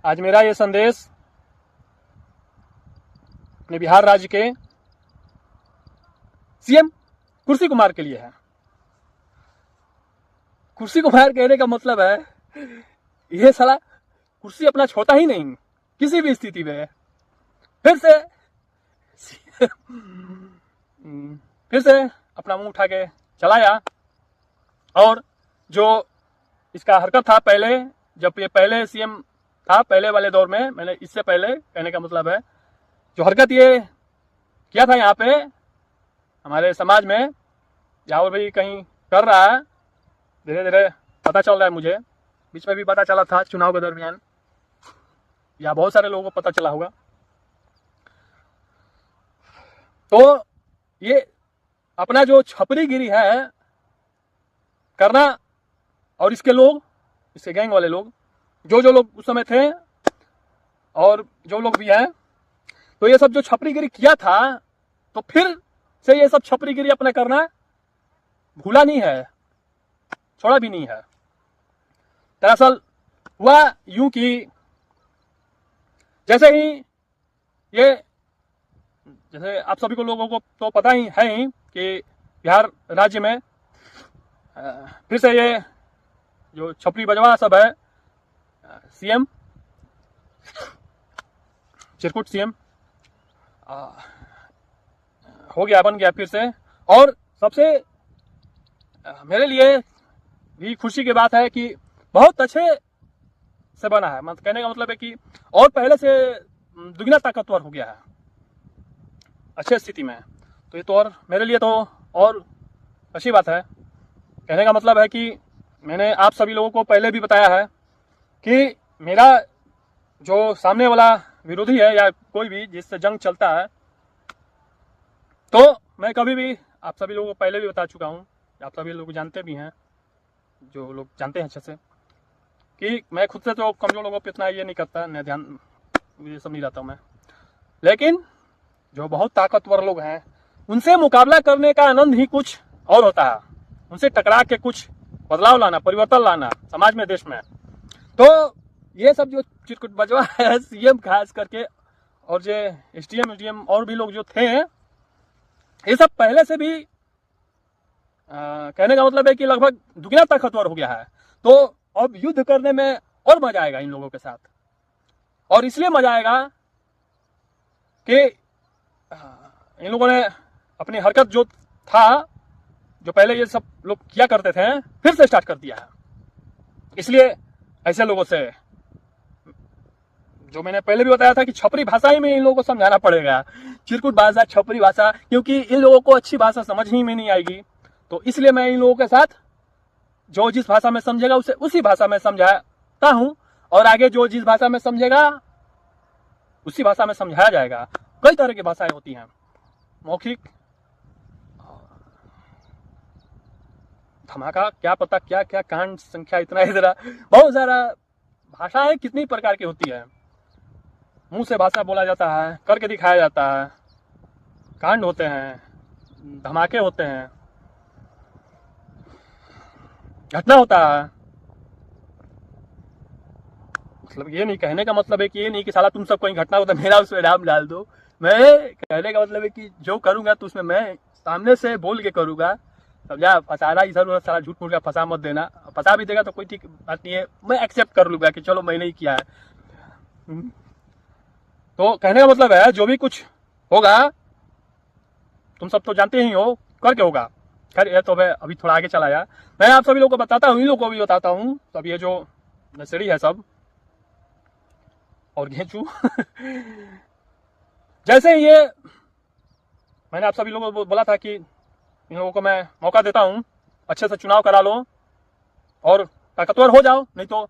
आज मेरा ये संदेश अपने बिहार राज्य के सीएम कुर्सी कुमार के लिए है। कुर्सी कुमार कहने का मतलब है ये साला कुर्सी अपना छोड़ता ही नहीं किसी भी स्थिति में। फिर से अपना मुंह उठा के चलाया। और जो इसका हरकत था पहले, जब ये पहले सीएम था, पहले वाले दौर में, मैंने इससे पहले, कहने का मतलब है जो हरकत ये किया था यहाँ पे हमारे समाज में, या और भी कहीं कर रहा है, धीरे धीरे पता चल रहा है मुझे। बीच में भी पता चला था चुनाव के दरमियान, या बहुत सारे लोगों को पता चला होगा। तो ये अपना जो छपरीगिरी है करना, और इसके लोग, इसके गैंग वाले लोग, जो लोग उस समय थे और जो लोग भी हैं, तो ये सब जो छपरीगिरी किया था, तो फिर से ये सब छपरीगिरी अपना करना भूला नहीं है, छोड़ा भी नहीं है। दरअसल हुआ यूं कि जैसे ही ये, जैसे आप सभी को लोगों को तो पता ही है ही कि बिहार राज्य में फिर से ये जो छपरी बजवा सब है, सीएम चिरकुट सीएम हो गया, बन गया फिर से। और सबसे मेरे लिए भी खुशी की बात है कि बहुत अच्छे से बना है। मतलब कहने का मतलब है कि और पहले से दुगना ताकतवर हो गया है, अच्छे स्थिति में। तो ये तो और मेरे लिए तो और अच्छी बात है। कहने का मतलब है कि मैंने आप सभी लोगों को पहले भी बताया है कि मेरा जो सामने वाला विरोधी है या कोई भी जिससे जंग चलता है, तो मैं कभी भी, आप सभी लोगों को पहले भी बता चुका हूँ, आप सभी लोग जानते भी हैं, जो लोग जानते हैं अच्छे से, कि मैं खुद से तो कमजोर लोगों पर इतना ये नहीं करता, न ध्यान ये सब नहीं रहता हूँ मैं। लेकिन जो बहुत ताकतवर लोग हैं उनसे मुकाबला करने का आनंद ही कुछ और होता है। उनसे टकरा के कुछ बदलाव लाना, परिवर्तन लाना समाज में, देश में। तो ये सब जो चिरकुट बजवा है, सीएम खास करके, और जो एसडीएम यूडीएम और भी लोग जो थे, ये सब पहले से भी कहने का मतलब है कि लगभग दुगना ताकतवर हो गया है। तो अब युद्ध करने में और मजा आएगा इन लोगों के साथ। और इसलिए मजा आएगा कि इन लोगों ने अपनी हरकत जो था, जो पहले ये सब लोग किया करते थे, फिर से स्टार्ट कर दिया है। इसलिए ऐसे लोगों से, जो मैंने पहले भी बताया था कि छपरी भाषा ही में इन लोगों को समझाना पड़ेगा, चिरकुट भाषा, छपरी भाषा, क्योंकि इन लोगों को अच्छी भाषा समझ ही में नहीं आएगी। तो इसलिए मैं इन लोगों के साथ जो जिस भाषा में समझेगा उसे उसी भाषा में समझाता हूं, और आगे जो जिस भाषा में समझेगा उसी भाषा में समझाया जाएगा। कई तरह की भाषाएं होती हैं, मौखिक, धमाका, क्या पता क्या क्या कांड संख्या इतना इधर, बहुत सारा भाषाएं कितनी प्रकार की होती है। मुंह से भाषा बोला जाता है, करके दिखाया जाता है, कांड होते हैं, धमाके होते हैं, घटना होता है। मतलब ये नहीं, कहने का मतलब है कि ये नहीं कि साला तुम सब कोई घटना होता मेरा उसमें नाम डाल दो। मैं कहने का मतलब है कि जो करूंगा तो उसमें मैं सामने से बोल के करूंगा, समझा। फंसाना इधर उधर सारा झूठ मूठ का फंसा मत देना। फंसा भी देगा तो कोई ठीक बात नहीं है, मैं एक्सेप्ट कर लूंगा कि चलो मैंने ही किया है। तो कहने का मतलब है जो भी कुछ होगा तुम सब तो जानते ही हो, करके होगा। खैर ये तो मैं अभी थोड़ा आगे चला आया, मैं आप सभी लोगों को बताता हूँ, इन लोगों को भी बताता हूँ। सब ये जो नशेड़ी है सब और घेचू जैसे ये मैंने आप सभी लोगों को बोला था कि इन लोगों को मैं मौका देता हूं, अच्छे से चुनाव करा लो और ताकतवर हो जाओ, नहीं तो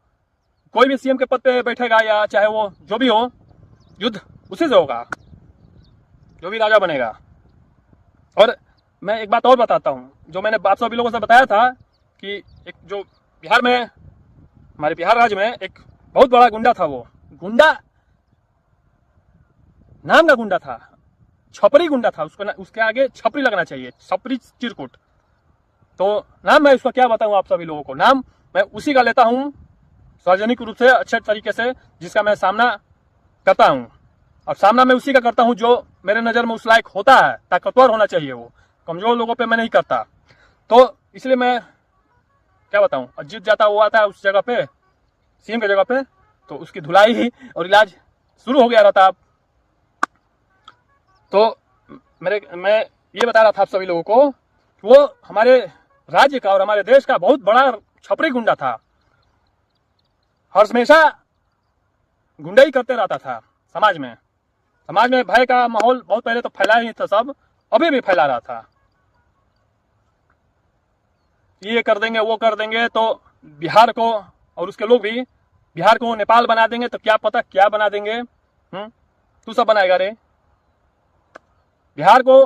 कोई भी सीएम के पद पे बैठेगा या चाहे वो जो भी हो, युद्ध उसी से होगा, जो भी राजा बनेगा। और मैं एक बात और बताता हूं, जो मैंने आप सभी लोगों से बताया था कि एक जो बिहार में, हमारे बिहार राज्य में एक बहुत बड़ा गुंडा था। वो गुंडा नाम का गुंडा था, छपरी गुंडा था, उसको उसके आगे छपरी लगना चाहिए, छपरी चिरकुट। तो नाम मैं उसका क्या बताऊं आप सभी लोगों को, नाम मैं उसी का लेता हूं, सार्वजनिक रूप से अच्छे तरीके से, जिसका मैं सामना करता हूँ। और सामना मैं उसी का करता हूँ जो मेरे नज़र में उस लायक होता है, ताकतवर होना चाहिए। वो कमज़ोर लोगों पे मैं नहीं करता। तो इसलिए मैं क्या बताऊँ, जीत जाता हुआ था उस जगह पे, सीएम की जगह पे, तो उसकी धुलाई और इलाज शुरू हो गया रहता। तो मैं ये बता रहा था आप सभी लोगों को कि वो हमारे राज्य का और हमारे देश का बहुत बड़ा छपरी गुंडा था। हर हमेशा गुंडाई करते रहता था समाज में। समाज में भय का माहौल बहुत पहले तो फैला ही था, सब अभी भी फैला रहा था। ये कर देंगे, वो कर देंगे, तो बिहार को और उसके लोग भी बिहार को नेपाल बना देंगे, तो क्या पता क्या बना देंगे। तू सब बनाएगा रे। बिहार को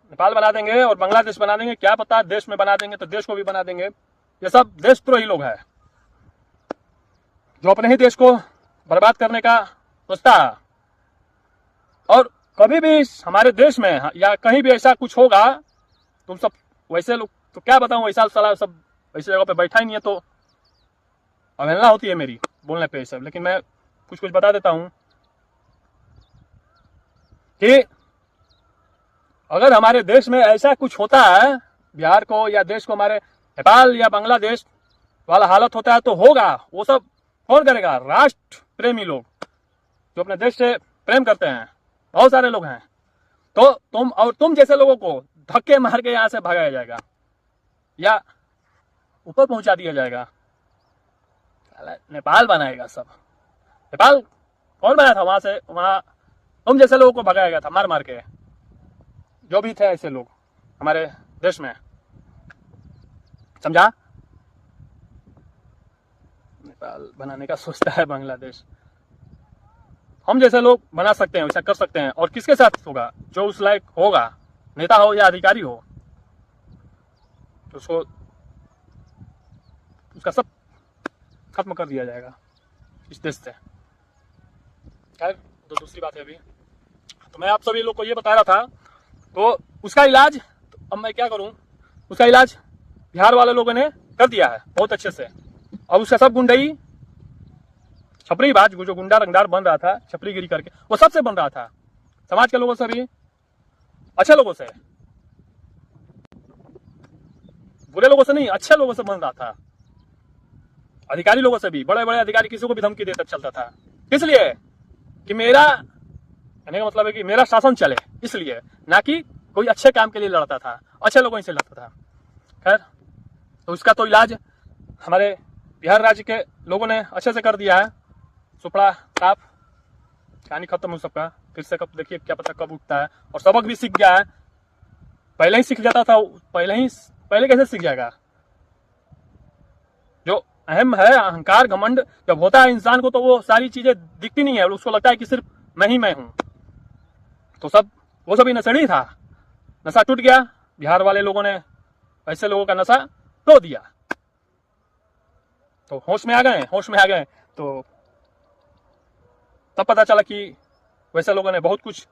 नेपाल बना देंगे और बांग्लादेश बना देंगे, क्या पता देश में बना देंगे तो देश को भी बना देंगे। ये सब देशद्रोही लोग हैं जो अपने ही देश को बर्बाद करने का सोचता है। और कभी भी हमारे देश में या कहीं भी ऐसा कुछ होगा, तुम सब वैसे लोग तो क्या बताऊं, ऐसा साला सब ऐसी जगह पे बैठा ही नहीं है, तो अवहेलना होती है मेरी बोलने पे सब। लेकिन मैं कुछ बता देता हूं कि अगर हमारे देश में ऐसा कुछ होता है, बिहार को या देश को हमारे नेपाल या बांग्लादेश वाला हालत होता है, तो होगा। वो सब कौन करेगा? राष्ट्र प्रेमी लोग जो अपने देश से प्रेम करते हैं, बहुत सारे लोग हैं। तो तुम जैसे लोगों को धक्के मार के यहां से भगाया जाएगा या ऊपर पहुंचा दिया जाएगा। नेपाल बनाएगा सब। नेपाल कौन बनाया था? वहां तुम जैसे लोगों को भगाया था मार मार के, जो भी थे ऐसे लोग हमारे देश में, समझा? नेपाल बनाने का सोचता है बांग्लादेश। हम जैसे लोग बना सकते हैं, वैसा कर सकते हैं। और किसके साथ होगा? जो उस लायक होगा, नेता हो या अधिकारी हो, तो उसको उसका सब खत्म कर दिया जाएगा इस देश से। खैर, तो दूसरी बात है अभी। तो मैं आप सभी लोग को ये बता रहा था, तो उसका इलाज अब मैं क्या करूं, उसका इलाज बिहार वाले लोगों ने कर दिया है बहुत अच्छे से। अब उसका सब गुंडई छपरी बाज जो गुंडा रंगदार बन रहा था, छपरीगिरी करके, वो सबसे बन रहा था। समाज के लोगों से भी, अच्छे लोगों से, बुरे लोगों से नहीं, अच्छे लोगों से बन रहा था। अधिकारी लोगों से भी, बड़े बड़े अधिकारी किसी को भी धमकी देता चलता था। इसलिए कि मेरा कहने का मतलब है कि मेरा शासन चले, इसलिए, ना कि कोई अच्छे काम के लिए लड़ता था, अच्छे लोगों से लड़ता था। खैर, तो उसका तो इलाज हमारे बिहार राज्य के लोगों ने अच्छे से कर दिया है। सुपड़ा साफ, कहानी खत्म हो सबका। फिर से कब देखिए क्या पता कब उठता है। और सबक भी सीख गया है, पहले ही सीख जाता था, पहले कैसे सीख जाएगा? जो अहम है, अहंकार घमंड जब होता है इंसान को, तो वो सारी चीजें दिखती नहीं है, उसको लगता है कि सिर्फ मैं ही मैं हूं। तो वो सब ही नशेड़ी था। नशा टूट गया, बिहार वाले लोगों ने ऐसे लोगों का नशा तोड़ दिया, तो होश में आ गए। तो तब पता चला कि वैसे लोगों ने बहुत कुछ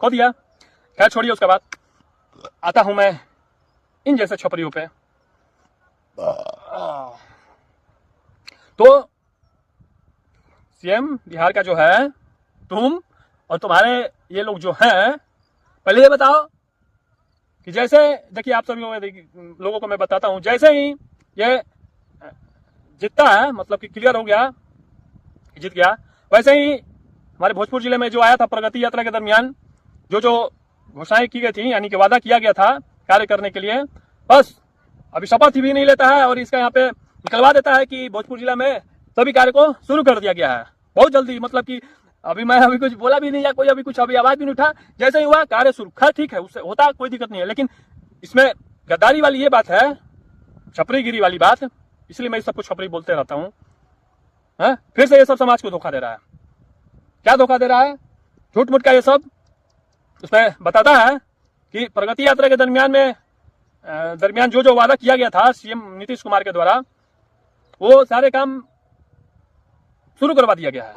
खो दिया। खैर छोड़िए, उसके बाद आता हूं मैं इन जैसे छपरियों पे। तो सीएम बिहार का जो है, तुम और तुम्हारे ये लोग जो हैं, पहले ये बताओ कि जैसे देखिए आप सभी लोगों को मैं बताता हूं, जैसे ही ये जीतता है, मतलब कि क्लियर हो गया, जीत गया, वैसे ही हमारे भोजपुर जिले में जो आया था प्रगति यात्रा के दरमियान, जो घोषणाएं की गई थी, यानी कि वादा किया गया था कार्य करने के लिए, बस अभी शपथ भी नहीं लेता है और इसका यहाँ पे निकलवा देता है कि भोजपुर जिला में सभी कार्य को शुरू कर दिया गया है बहुत जल्दी। मतलब कि अभी कुछ बोला भी नहीं, या कोई कुछ आवाज भी नहीं उठा, जैसे ही हुआ कार्य शुरू। खैर ठीक है, उससे होता कोई दिक्कत नहीं है, लेकिन इसमें गद्दारी वाली ये बात है, छपरीगिरी वाली बात, इसलिए मैं सब कुछ छपरी बोलते रहता हूँ। फिर से ये सब समाज को धोखा दे रहा है। क्या धोखा दे रहा है? झूठ मूठ का ये सब उसमें बताता है कि प्रगति यात्रा के दरमियान जो वादा किया गया था सीएम नीतीश कुमार के द्वारा, वो सारे काम शुरू करवा दिया गया है।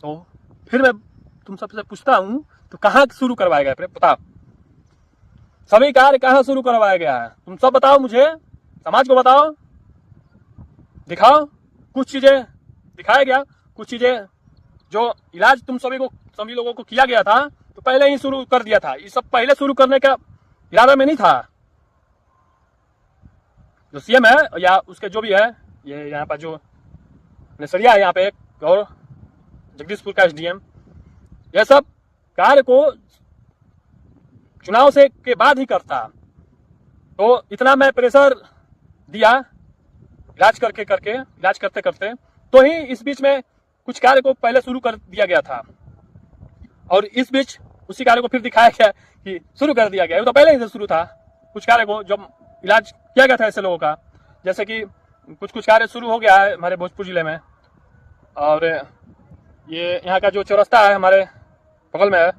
तो फिर मैं तुम सबसे पूछता हूं, तो कहां शुरू करवाया गया? बताओ, सभी कार्य कहां शुरू करवाया गया है? तुम सब बताओ मुझे, समाज को बताओ। दिखाओ, कुछ चीजें दिखाया गया, कुछ चीजें जो इलाज तुम सभी लोगों को किया गया था तो पहले ही शुरू कर दिया था। ये सब पहले शुरू करने का इरादा में नहीं था। जो सीएम है या उसके जो भी है, ये यहाँ पर जो नसरिया है यहाँ पे एक, और जगदीशपुर का एसडीएम, यह सब कार्य को चुनाव से के बाद ही करता। तो इतना मैं प्रेशर दिया इलाज करते करते, तो ही इस बीच में कुछ कार्य को पहले शुरू कर दिया गया था, और इस बीच उसी कार्य को फिर दिखाया गया कि शुरू कर दिया गया। वो तो पहले ही से शुरू था कुछ कार्य को, जब इलाज किया गया था ऐसे लोगों का। जैसे कि कुछ कार्य शुरू हो गया है हमारे भोजपुर जिले में, और ये यहाँ का जो चौरास्ता है हमारे बगल में है,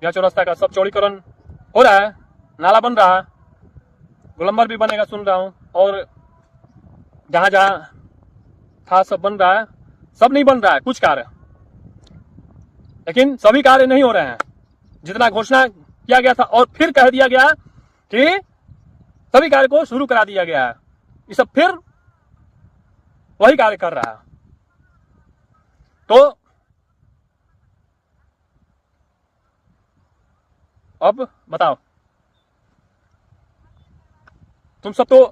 यह चौरास्ता का सब चौड़ीकरण हो रहा है, नाला बन रहा है, गोलंबर भी बनेगा सुन रहा हूँ, और जहाँ जहाँ था सब बन रहा है। सब नहीं बन रहा है, कुछ कार्य, लेकिन सभी कार्य नहीं हो रहे हैं जितना घोषणा किया गया था। और फिर कह दिया गया कि सभी कार्य को शुरू करा दिया गया है। ये सब फिर वही कार्य कर रहा है। तो अब बताओ, तुम सब तो,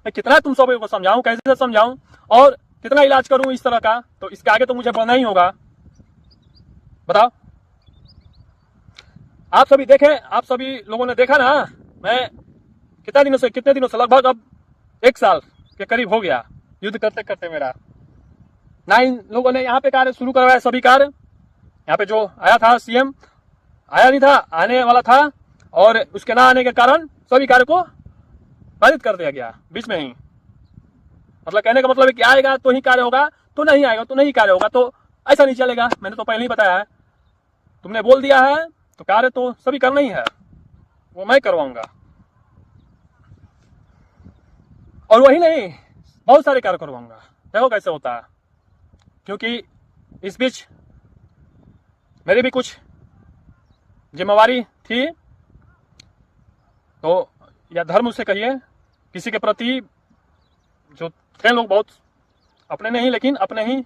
मैं कितना तुम सभी को समझाऊं, कैसे समझाऊं, और कितना इलाज करूं इस तरह का, तो इसके आगे तो मुझे बढ़ना ही होगा। बताओ, आप सभी देखें, आप सभी लोगों ने देखा ना, मैं कितने दिनों से लगभग अब 1 साल के करीब हो गया युद्ध करते करते मेरा। ना इन लोगों ने यहाँ पे कार्य शुरू करवाया, सभी कार्य यहाँ पे जो आया था सीएम, आया नहीं था, आने वाला था, और उसके ना आने के कारण सभी कार्य को बाधित कर दिया गया बीच में ही। मतलब कहने का मतलब है कि आएगा तो ही कार्य होगा, तो नहीं आएगा तो नहीं कार्य होगा, तो ऐसा नहीं चलेगा। मैंने तो पहले ही बताया है, तुमने बोल दिया है तो कार्य तो सभी करना ही है, वो मैं करवाऊंगा। और वही नहीं, बहुत सारे कार्य करवाऊंगा, देखो कैसे होता है। क्योंकि इस बीच मेरी भी कुछ जिम्मेवारी थी, तो या धर्म से कहिए, किसी के प्रति जो थे लोग बहुत अपने नहीं, लेकिन अपने ही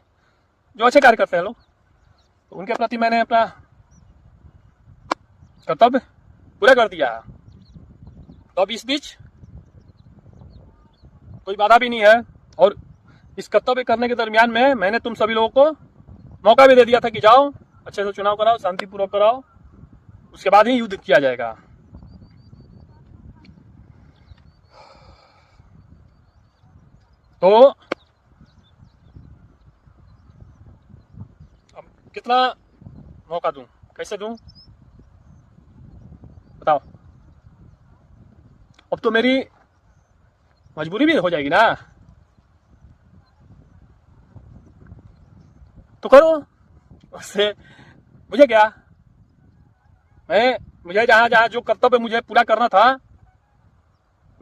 जो अच्छे कार्य करते हैं लोग, तो उनके प्रति मैंने अपना कर्तव्य पूरा कर दिया। तो अब इस बीच कोई बाधा भी नहीं है, और इस कर्तव्य करने के दरमियान में मैंने तुम सभी लोगों को मौका भी दे दिया था कि जाओ अच्छे से चुनाव कराओ, शांतिपूर्वक कराओ, उसके बाद ही युद्ध किया जाएगा। तो अब कितना मौका दूं, कैसे दूं, बताओ। अब तो मेरी मजबूरी भी हो जाएगी ना, तो करो, उससे मुझे क्या। मुझे जहां जहां जो कर्तव्य मुझे पूरा करना था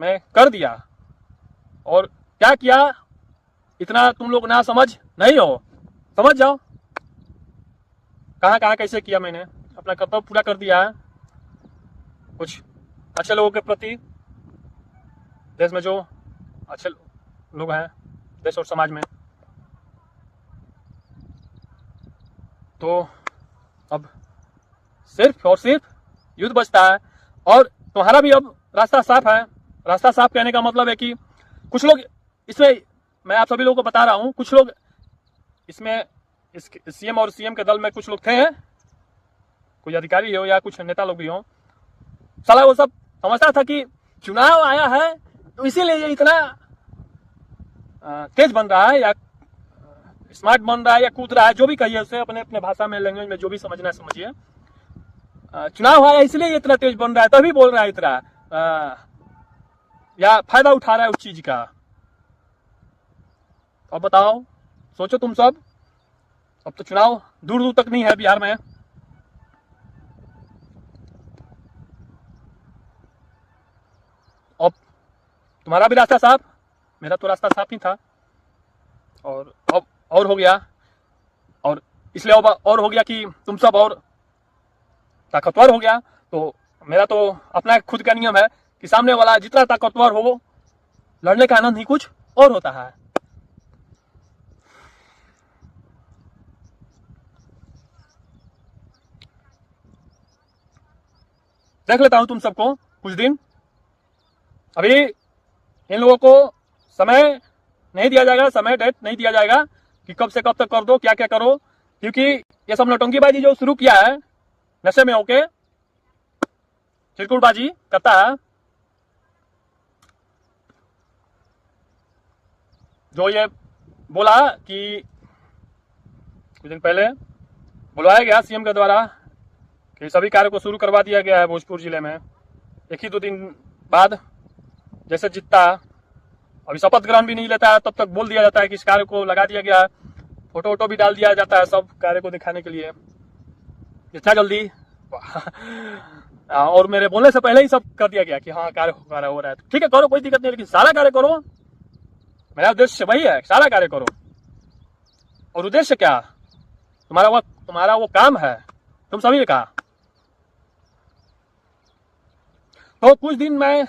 मैं कर दिया, और क्या किया इतना तुम लोग ना समझ नहीं हो, समझ जाओ कहां कहां कैसे किया। मैंने अपना कर्तव्य पूरा कर दिया है, कुछ अच्छे लोगों के प्रति, देश में जो अच्छे लोग हैं देश और समाज में। तो अब सिर्फ और सिर्फ युद्ध बचता है, और तुम्हारा भी अब रास्ता साफ है। रास्ता साफ कहने का मतलब है कि कुछ लोग इसमें, मैं आप सभी लोगों को बता रहा हूं, कुछ लोग इसमें, इस सीएम और सीएम के दल में कुछ लोग थे, कोई अधिकारी हो या कुछ नेता लोग भी हो, साला वो सब समझता था कि चुनाव आया है तो इसीलिए ये इतना तेज बन रहा है, या स्मार्ट बन रहा है, या कूद रहा है, जो भी कहिए उसे, अपने अपने भाषा में, लैंग्वेज में जो भी समझना है समझिए। चुनाव आया इसलिए ये इतना तेज बन रहा है, तभी बोल रहा है इतना, या फायदा उठा रहा है उस चीज का। अब बताओ, सोचो तुम सब, अब तो चुनाव दूर दूर तक नहीं है बिहार में। अब तुम्हारा भी रास्ता साफ, मेरा तो रास्ता साफ ही था, और अब और हो गया, और इसलिए अब और हो गया कि तुम सब और ताकतवर हो गया। तो मेरा तो अपना खुद का नियम है कि सामने वाला जितना ताकतवर हो, लड़ने का आनंद ही कुछ और होता है। देख लेता हूं तुम सबको कुछ दिन। अभी इन लोगों को समय नहीं दिया जाएगा, समय डेट नहीं दिया जाएगा कि कब से कब तक कर दो, क्या क्या करो, क्योंकि ये सब नौटंकीबाजी जो शुरू किया है नशे में होके चिरकुटबाजी करता है, जो ये बोला कि कुछ दिन पहले बुलवाया गया सीएम के द्वारा कि सभी कार्य को शुरू करवा दिया गया है भोजपुर जिले में। एक ही 2 दिन बाद जैसे जीतता, अभी शपथ ग्रहण भी नहीं लेता है, तब तक बोल दिया जाता है कि इस कार्य को लगा दिया गया है, फोटो वोटो भी डाल दिया जाता है सब कार्य को दिखाने के लिए इतना जल्दी। और मेरे बोलने से पहले ही सब कर दिया गया कि हाँ कार्य हो रहा है। ठीक है, करो, कोई दिक्कत नहीं, लेकिन सारा कार्य करो। मेरा उद्देश्य वही है, सारा कार्य करो। और उद्देश्य क्या? तुम्हारा वो काम है तुम सभी का। तो कुछ दिन मैं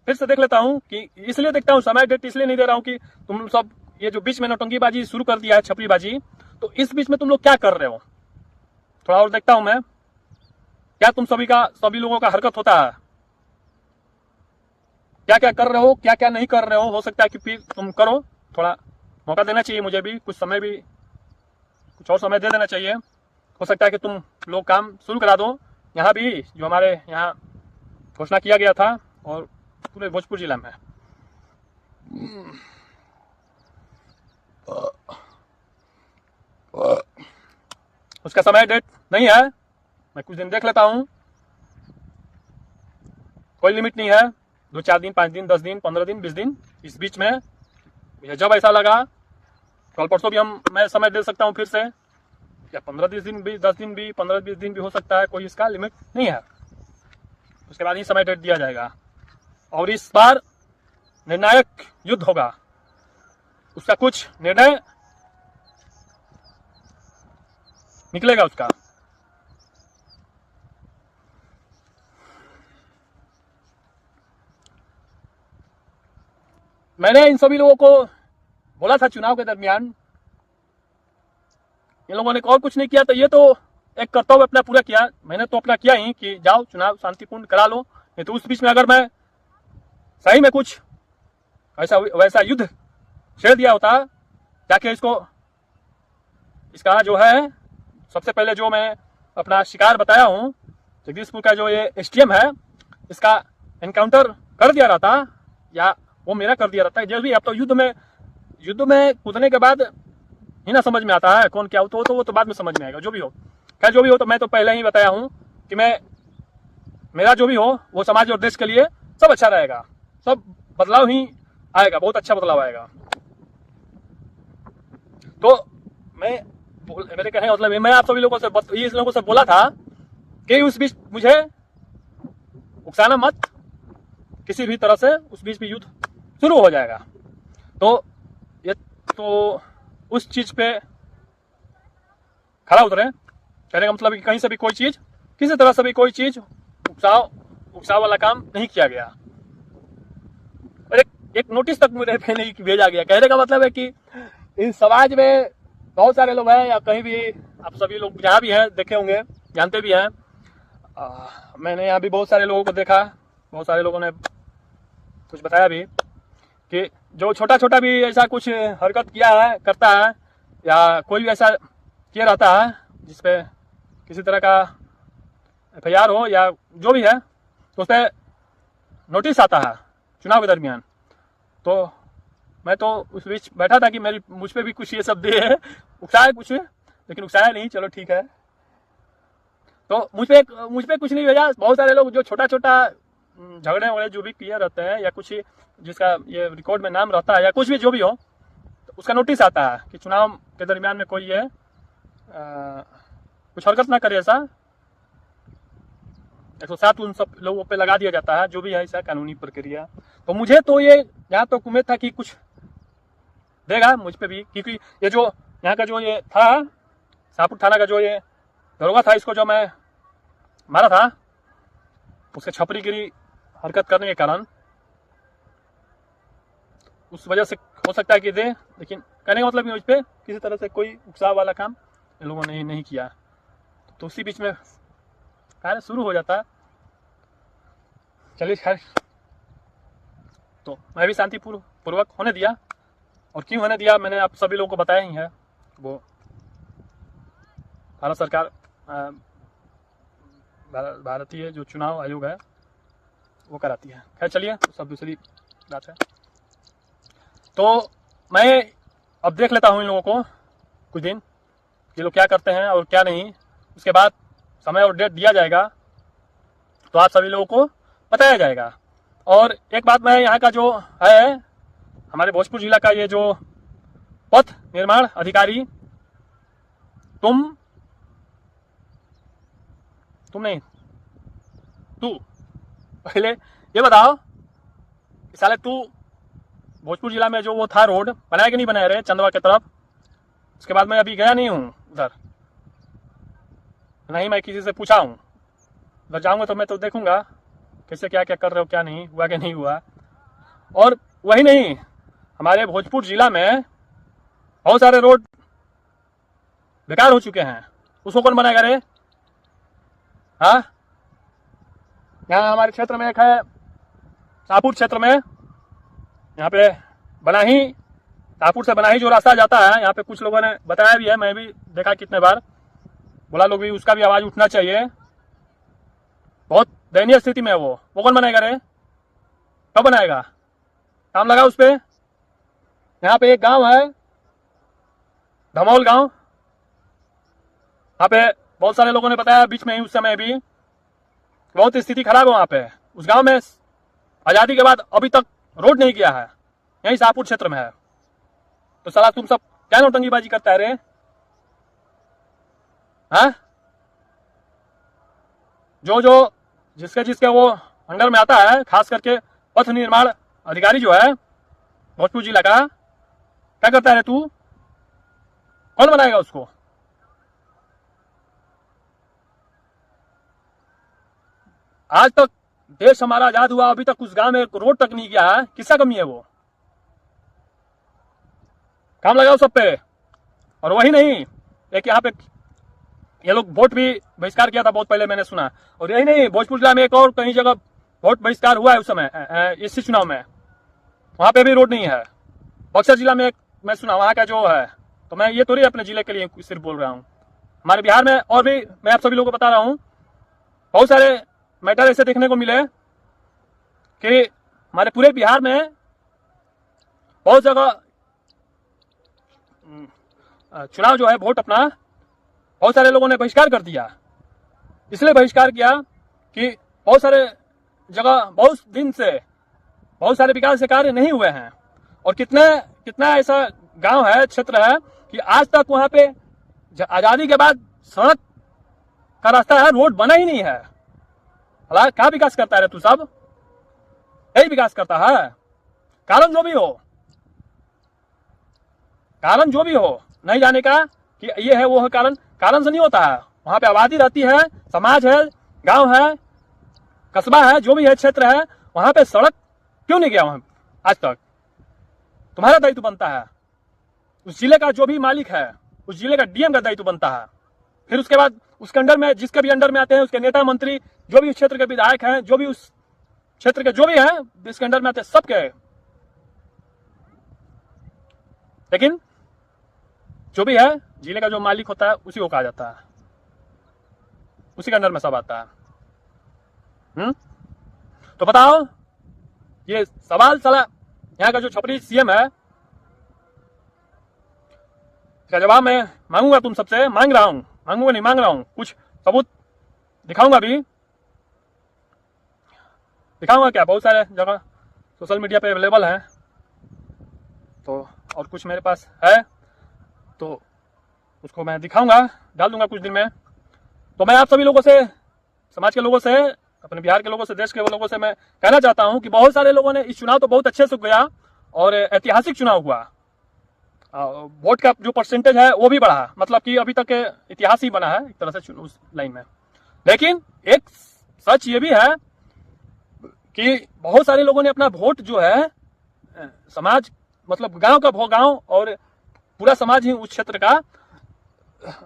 फिर से देख लेता हूं कि इसलिए देखता हूं, समय डेट इसलिए नहीं दे रहा हूं कि तुम सब ये जो बीच में नौटंकीबाजी शुरू कर दिया है, छपरीबाजी, तो इस बीच में तुम लोग क्या कर रहे हो थोड़ा और देखता हूं मैं। क्या तुम सभी लोगों का हरकत होता है, क्या क्या कर रहे हो, क्या क्या नहीं कर रहे हो सकता है कि फिर तुम करो। थोड़ा मौका देना चाहिए मुझे भी, कुछ और समय दे देना चाहिए। हो सकता है कि तुम लोग काम शुरू करा दो यहाँ भी, जो हमारे यहाँ घोषणा किया गया था, और पूरे भोजपुर जिला में। उसका समय डेट नहीं है, मैं कुछ दिन देख लेता हूं, कोई लिमिट नहीं है। 2-4 दिन, 5 दिन, 10 दिन, 15 दिन, 20 दिन, इस बीच में मुझे जब ऐसा लगा, कल परसों भी मैं समय दे सकता हूं फिर से, या 15-20 दिन भी, 10 दिन भी, 15-20 दिन भी हो सकता है, कोई इसका लिमिट नहीं है। उसके बाद ही समय डेट दिया जाएगा। और इस बार निर्णायक युद्ध होगा, उसका कुछ निर्णय निकलेगा उसका। मैंने इन सभी लोगों को बोला था चुनाव के दरमियान, इन लोगों ने और कुछ नहीं किया, तो ये तो एक कर्तव्य अपना पूरा किया। मैंने तो अपना किया ही कि जाओ चुनाव शांतिपूर्ण करा लो, नहीं तो उस बीच में अगर मैं सही में कुछ वैसा युद्ध छेड़ दिया होता, जाके इसका जो है, सबसे पहले जो मैं अपना शिकार बताया हूँ, जगदीशपुर का जो ये एसटीएम है, इसका एनकाउंटर कर दिया रहता, या वो मेरा कर दिया रहता है। जब भी अब तो युद्ध में कूदने के बाद ही ना समझ में आता है कौन क्या हो, तो वो तो बाद में समझ में आएगा। जो भी हो, खैर जो भी हो, तो मैं तो पहले ही बताया हूँ कि मेरा जो भी हो वो समाज और देश के लिए सब अच्छा रहेगा, सब बदलाव ही आएगा, बहुत अच्छा बदलाव आएगा। तो मेरे कहने का मतलब मैं आप सभी लोगों से बोला था कि उस बीच मुझे उकसाना मत, किसी भी तरह से उस बीच भी युद्ध शुरू हो जाएगा। तो उस चीज पे खड़ा उतरे। कहने का मतलब कि कहीं से भी कोई चीज, किसी तरह से भी कोई चीज उकसाव वाला काम नहीं किया गया। और एक नोटिस तक मुझे पे नहीं भेजा गया। कहने का मतलब है कि इस समाज में बहुत सारे लोग हैं, या कहीं भी आप सभी लोग जहाँ भी हैं देखे होंगे, जानते भी हैं। मैंने यहाँ भी बहुत सारे लोगों को देखा, बहुत सारे लोगों ने कुछ बताया भी कि जो छोटा छोटा भी ऐसा कुछ हरकत किया है, करता है, या कोई भी ऐसा किया रहता है जिसपे किसी तरह का FIR हो या जो भी है, तो उस पर नोटिस आता है चुनाव के दरमियान। तो मैं तो उस बीच बैठा था कि मुझ पे भी कुछ ये सब दे है, उकसाया कुछ, लेकिन उकसाया नहीं, चलो ठीक है। तो मुझ पे कुछ नहीं भेजा। बहुत सारे लोग जो छोटा छोटा झगड़े वगड़े जो भी किए रहते हैं, या कुछ जिसका ये रिकॉर्ड में नाम रहता है, या कुछ भी जो भी हो, तो उसका नोटिस आता है कि चुनाव के दरमियान में कोई ये कुछ हरकत ना करे। ऐसा 107 उन सब लोगों पे लगा दिया जाता है, जो भी है ऐसा कानूनी प्रक्रिया। तो मुझे तो ये यहाँ तो उम्मीद था कि कुछ देगा मुझ पे भी, क्योंकि ये जो यहाँ का जो ये था, शाहपुर थाना का जो ये दरोगा था, इसको जो मैं मारा था, उसके छपरीगिरी हरकत करने के कारण उस वजह से हो सकता है कि दे, लेकिन कहने का मतलब मुझ पर किसी तरह से कोई उकसाव वाला काम इन लोगों ने नहीं किया। तो उसी बीच में कार्य शुरू हो जाता है। चलिए खैर, तो मैं भी शांतिपूर्वक होने दिया। और क्यों होने दिया मैंने आप सभी लोगों को बताया ही है। वो भारत सरकार भारतीय जो चुनाव आयोग है वो कराती है। खैर चलिए, तो सब दूसरी बात है। तो मैं अब देख लेता हूँ इन लोगों को कुछ दिन, ये लोग क्या करते हैं और क्या नहीं। उसके बाद समय और डेट दिया जाएगा तो आप सभी लोगों को बताया जाएगा। और एक बात मैं यहाँ का जो है हमारे भोजपुर जिला का ये जो पथ निर्माण अधिकारी, तुम नहीं, तू पहले ये बताओ कि साले तू भोजपुर जिला में जो वो था रोड बनाया कि नहीं बनाया रे चंदवा की तरफ? उसके बाद मैं अभी गया नहीं हूँ उधर, नहीं मैं किसी से पूछा हूँ। उधर जाऊँगा तो मैं तो देखूंगा कैसे क्या क्या कर रहे हो, क्या नहीं हुआ कि नहीं हुआ। और वही नहीं, हमारे भोजपुर जिला में बहुत सारे रोड बेकार हो चुके हैं, उसको कौन बनाएगा रे? हाँ, यहाँ हमारे क्षेत्र में एक है शाहपुर क्षेत्र में, यहाँ पे बनाही, शाहपुर से बनाही जो रास्ता जाता है, यहाँ पे कुछ लोगों ने बताया भी है, मैं भी देखा कितने बार, बोला लोग भी उसका भी आवाज उठना चाहिए। बहुत दयनीय स्थिति में है वो कौन बनाएगा रे? कब बनाएगा? काम लगा उस पे। यहाँ पे एक गांव है धमौल गांव, यहाँ पे बहुत सारे लोगों ने बताया बीच में ही, उस समय भी बहुत स्थिति खराब है वहां पे। उस गांव में आजादी के बाद अभी तक रोड नहीं किया है, यही शाहपुर क्षेत्र में है। तो साला तुम सब क्या नौटंकीबाजी करता है रे? हाँ, जो जिसके वो अंडर में आता है, खास करके पथ निर्माण अधिकारी जो है भोजपुर जिला का, क्या करता है रे तू? कौन बनाएगा उसको? आज तक देश हमारा आजाद हुआ, अभी तक उस गांव में रोड तक नहीं किया है, किसका कमी है वो? काम लगाओ सब पे। और वही नहीं, एक यहाँ पे ये लोग वोट भी बहिष्कार किया था बहुत पहले, मैंने सुना। और यही नहीं, भोजपुर जिला में एक और कहीं जगह वोट बहिष्कार हुआ है उस समय, इसी चुनाव में, वहां पे भी रोड नहीं है। बक्सर जिला में एक मैं सुना, वहां का जो है, तो मैं ये थोड़ी अपने जिले के लिए सिर्फ बोल रहा हूँ, हमारे बिहार में और भी मैं आप सभी लोगों को बता रहा हूँ, बहुत सारे मैटर ऐसे देखने को मिले कि हमारे पूरे बिहार में बहुत जगह चुनाव जो है, वोट अपना बहुत सारे लोगों ने बहिष्कार कर दिया। इसलिए बहिष्कार किया कि बहुत सारे जगह बहुत दिन से बहुत सारे विकास के कार्य नहीं हुए हैं। और कितना ऐसा गांव है, क्षेत्र है कि आज तक वहां पे आजादी के बाद सड़क का रास्ता है, रोड बना ही नहीं है। क्या विकास करता है तू? सब यही विकास करता है। कारण जो भी हो नहीं जाने का कि ये है वो है, कारण से नहीं होता है। वहां पे आबादी रहती है, समाज है, गांव है, कस्बा है, जो भी है क्षेत्र है, वहां पे सड़क क्यों नहीं गया वहां आज तक? तुम्हारा दायित्व बनता है। उस जिले का जो भी मालिक है, उस जिले का डीएम का दायित्व बनता है। फिर उसके बाद उसके अंडर में, जिसके भी अंडर में आते हैं, उसके नेता मंत्री, जो भी उस क्षेत्र के विधायक हैं, जो भी उस क्षेत्र के जो भी हैं, जिसके अंडर में आते हैं, सबके। लेकिन जो भी है, जिले का जो मालिक होता है उसी को कहा जाता है, उसी के अंडर में सब आता है। तो बताओ, ये सवाल साला यहाँ का जो छपरी सीएम है, इसका जवाब मैं मांगूंगा तुम सबसे, मांग रहा हूं, कुछ सबूत दिखाऊंगा भी, दिखाऊंगा क्या, बहुत सारे जगह सोशल मीडिया पे अवेलेबल है, तो और कुछ मेरे पास है, तो उसको मैं दिखाऊंगा, डाल दूंगा कुछ दिन में। तो मैं आप सभी लोगों से, समाज के लोगों से, अपने बिहार के लोगों से, देश के लोगों से मैं कहना चाहता हूं कि बहुत सारे लोगों ने इस चुनाव तो बहुत अच्छे से गया और ऐतिहासिक चुनाव हुआ। वोट का जो परसेंटेज है वो भी बढ़ा, मतलब कि अभी तक इतिहास ही बना है एक तरह से उस लाइन में। लेकिन एक सच ये भी है कि बहुत सारे लोगों ने अपना वोट जो है, समाज मतलब गांव का गांव और पूरा समाज ही उस क्षेत्र का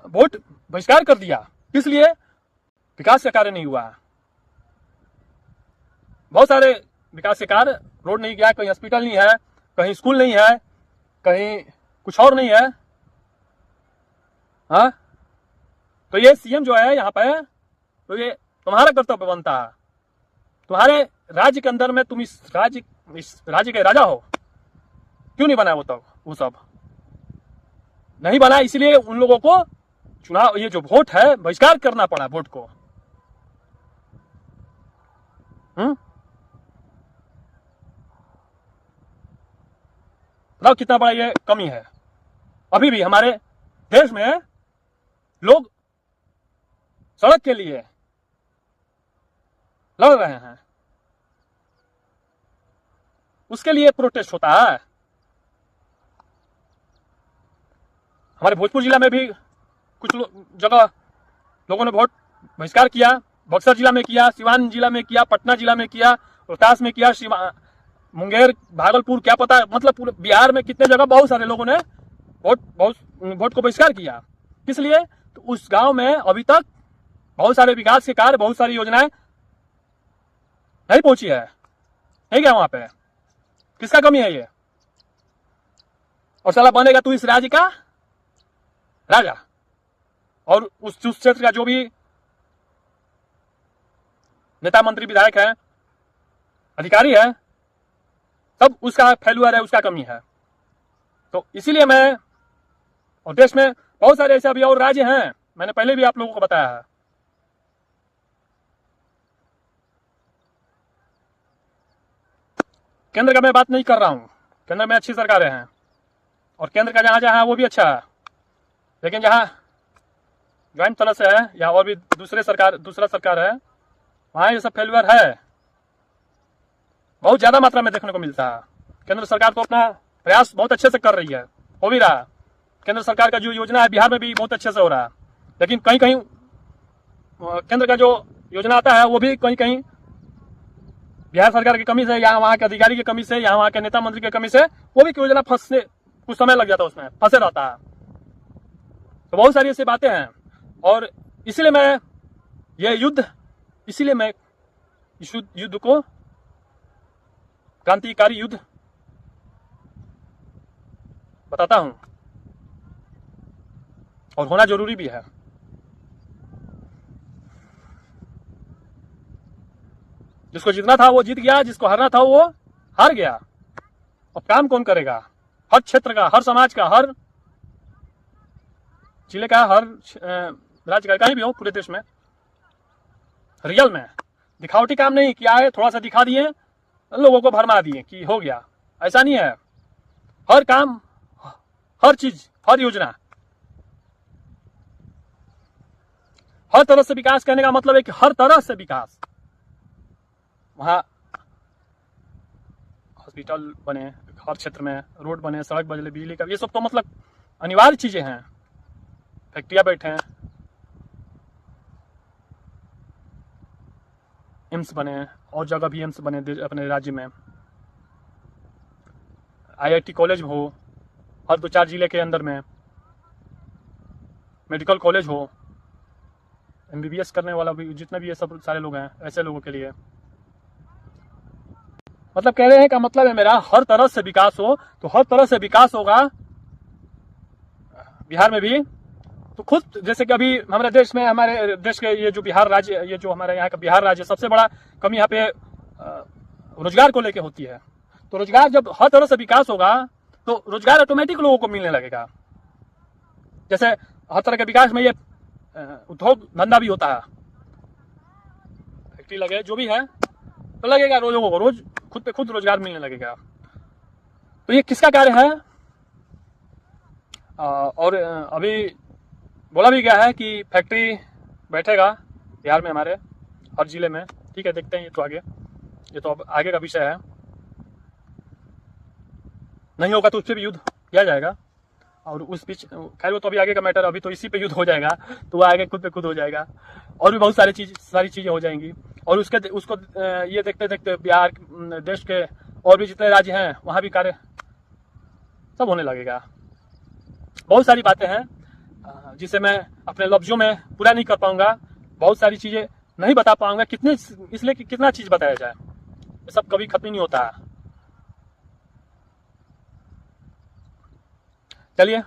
वोट बहिष्कार कर दिया। इसलिए विकास का कार्य नहीं हुआ। बहुत सारे विकास के कार्य, रोड नहीं गया, कहीं हॉस्पिटल नहीं है, कहीं स्कूल नहीं है, कहीं कुछ और नहीं है। हाँ, तो ये सीएम जो है यहाँ पे, तो ये तुम्हारा कर्तव्य बनता है। तुम्हारे राज्य के अंदर में तुम इस राज्य के राजा हो, क्यों नहीं बनाया वो सब नहीं बना, इसलिए उन लोगों को चुनाव, ये जो वोट है, बहिष्कार करना पड़ा वोट को। बताओ कितना बड़ा ये कमी है। अभी भी हमारे देश में लोग सड़क के लिए लड़ रहे हैं, उसके लिए प्रोटेस्ट होता है। हमारे भोजपुर जिला में भी कुछ जगह लोगों ने वोट बहिष्कार किया, बक्सर जिला में किया, सिवान जिला में किया, पटना जिला में किया, रोहतास में किया, मुंगेर, भागलपुर, क्या पता, मतलब पूरे बिहार में कितने जगह बहुत सारे लोगों ने वोट को बहिष्कार किया। किस लिए? तो उस गांव में अभी तक बहुत सारे विकास के कार्य, बहुत सारी योजनाएं नहीं पहुंची है, नहीं गया वहां पे। किसका कमी है ये? और साला बनेगा तू इस राज्य का राजा, और उस क्षेत्र का जो भी नेता, मंत्री, विधायक है, अधिकारी है, सब उसका फेल्यूअर है, उसका कमी है। तो इसीलिए मैं, और देश में बहुत सारे ऐसे अभी और राज्य हैं, मैंने पहले भी आप लोगों को बताया है, केंद्र का मैं बात नहीं कर रहा हूं, केंद्र में अच्छी सरकारें हैं और केंद्र का जहां जहां है वो भी अच्छा है, लेकिन जहां ज्वाइंट तरह से है या और भी दूसरा सरकार है, वहां ये सब फेल्यूअर है, बहुत ज्यादा मात्रा में देखने को मिलता है। केंद्र सरकार तो अपना प्रयास बहुत अच्छे से कर रही है, हो भी रहा। केंद्र सरकार का जो योजना है बिहार में भी बहुत अच्छे से हो रहा है, लेकिन कहीं कहीं केंद्र का जो योजना आता है वो भी कहीं कहीं बिहार सरकार की कमी से, या वहां के अधिकारी की कमी से, या वहां के नेता मंत्री की कमी से, वो भी योजना फंसने कुछ समय लग जाता है, उसमें फंसे रहता है। तो बहुत सारी ऐसी बातें हैं, और इसलिए मैं इस युद्ध को क्रांतिकारी युद्ध बताता हूं, और होना जरूरी भी है। जिसको जीतना था वो जीत गया, जिसको हारना था वो हार गया। अब काम कौन करेगा? हर क्षेत्र का, हर समाज का, हर जिले का, हर राज्य का, कहीं भी हो पूरे देश में, रियल में, दिखावटी काम नहीं किया है, थोड़ा सा दिखा दिए, लोगों को भरमा दिए कि हो गया, ऐसा नहीं है। हर काम, हर चीज, हर योजना, हर तरह से विकास करने का मतलब है कि हर तरह से विकास, वहां हॉस्पिटल बने, हर क्षेत्र में रोड बने, सड़क बदले, बिजली का, ये सब तो मतलब अनिवार्य चीजें हैं। फैक्ट्रियां बैठे हैं, एम्स बने, और जगह भी एम्स बने अपने राज्य में, IIT कॉलेज हो हर 2-4 जिले के अंदर में, मेडिकल कॉलेज हो, MBBS करने वाला भी जितने भी ये सब सारे लोग हैं, ऐसे लोगों के लिए मतलब कह रहे हैं का मतलब है मेरा, हर तरह से विकास हो, तो हर तरह से विकास होगा बिहार में भी। तो खुद जैसे कि अभी हमारे देश के ये जो बिहार राज्य, ये जो हमारे यहाँ का बिहार राज्य, सबसे बड़ा कमी यहाँ पे रोजगार को लेके होती है। तो रोजगार जब हर तरह से विकास होगा तो रोजगार ऑटोमेटिक लोगों को मिलने लगेगा। जैसे हर तरह के विकास में ये उद्योग धंधा भी होता है, फैक्ट्री लगे, जो भी है, तो लगेगा लोगों को रोज खुद पे खुद रोजगार मिलने लगेगा। तो ये किसका कार्य है? और अभी बोला भी गया है कि फैक्ट्री बैठेगा बिहार में, हमारे हर जिले में। ठीक है, देखते हैं, ये तो अब आगे का विषय है। नहीं होगा तो उस पर भी युद्ध किया जाएगा, और उस बीच खैर वो तो अभी आगे का मैटर, अभी तो इसी पे युद्ध हो जाएगा, तो वो आगे खुद पे खुद हो जाएगा, और भी बहुत सारी चीजें हो जाएंगी। और उसको ये देखते देखते बिहार, देश के और भी जितने राज्य हैं वहां भी कार्य सब होने लगेगा। बहुत सारी बातें हैं जिसे मैं अपने लफ्जों में पूरा नहीं कर पाऊंगा, बहुत सारी चीजें नहीं बता पाऊंगा, इसलिए कि कितना चीज बताया जाए। ये सब कभी खत्म ही नहीं होता है। चलिए,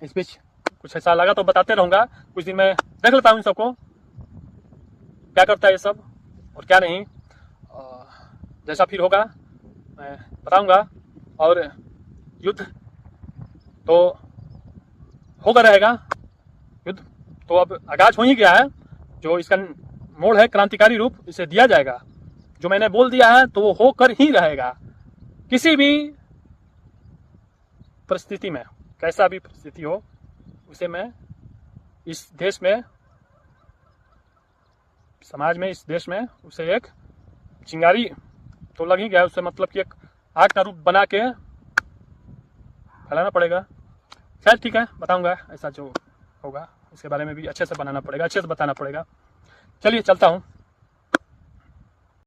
इस बीच कुछ ऐसा लगा तो बताते रहूंगा, कुछ दिन में देख लेता हूँ इन सबको क्या करता है ये सब और क्या नहीं। जैसा फिर होगा मैं बताऊंगा। और युद्ध तो होगा रहेगा, युद्ध तो अब आगाज हो ही गया है। जो इसका मोड़ है क्रांतिकारी रूप इसे दिया जाएगा। जो मैंने बोल दिया है तो वो होकर ही रहेगा। किसी भी परिस्थिति में, कैसा भी परिस्थिति हो, उसे मैं इस देश में, समाज में, इस देश में उसे एक चिंगारी तो लग ही गया, उससे मतलब कि एक आग का रूप बना के फैलाना पड़ेगा। खैर ठीक है, बताऊंगा ऐसा जो होगा, इसके बारे में भी अच्छे से बनाना पड़ेगा, अच्छे से बताना पड़ेगा। चलिए चलता हूँ।